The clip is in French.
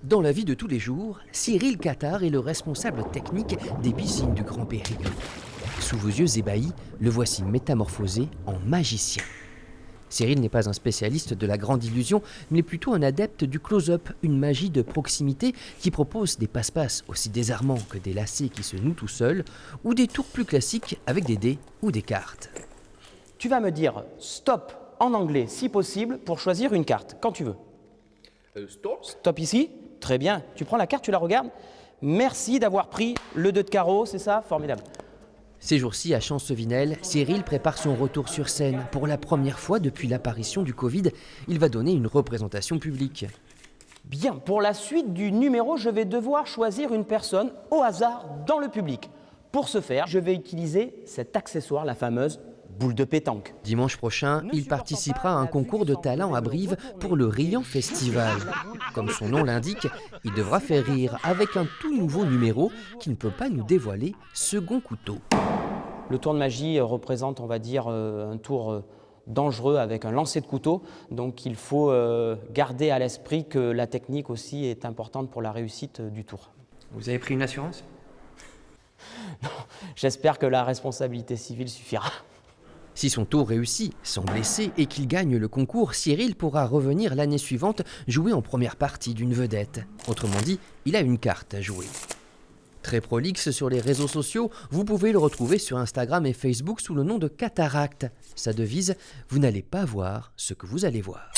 Dans la vie de tous les jours, Cyril Cathard est le responsable technique des piscines du Grand Périgord. Sous vos yeux ébahis, le voici métamorphosé en magicien. Cyril n'est pas un spécialiste de la grande illusion, mais plutôt un adepte du close-up, une magie de proximité qui propose des passe-passe aussi désarmants que des lacets qui se nouent tout seuls, ou des tours plus classiques avec des dés ou des cartes. Tu vas me dire stop en anglais, si possible, pour choisir une carte, quand tu veux. Stop. Stop ici. Très bien. Tu prends la carte, tu la regardes. Merci d'avoir pris le 2 de carreau, c'est ça? Formidable. Ces jours-ci, à Champs-Sevinel, Cyril prépare son retour sur scène. Pour la première fois depuis l'apparition du Covid, il va donner une représentation publique. Bien, pour la suite du numéro, je vais devoir choisir une personne au hasard dans le public. Pour ce faire, je vais utiliser cet accessoire, la fameuse boule de pétanque. Dimanche prochain, il participera à un concours de talent à Brive pour le Riant Festival. Comme son nom l'indique, il devra faire rire avec un tout nouveau numéro qui ne peut pas nous dévoiler, Second Couteau. Le tour de magie représente, on va dire, un tour dangereux avec un lancer de couteau. Donc il faut garder à l'esprit que la technique aussi est importante pour la réussite du tour. Vous avez pris une assurance? Non, j'espère que la responsabilité civile suffira. Si son tour réussit, sans blesser, et qu'il gagne le concours, Cyril pourra revenir l'année suivante jouer en première partie d'une vedette. Autrement dit, il a une carte à jouer. Très prolixe sur les réseaux sociaux, vous pouvez le retrouver sur Instagram et Facebook sous le nom de Cataracte. Sa devise, vous n'allez pas voir ce que vous allez voir.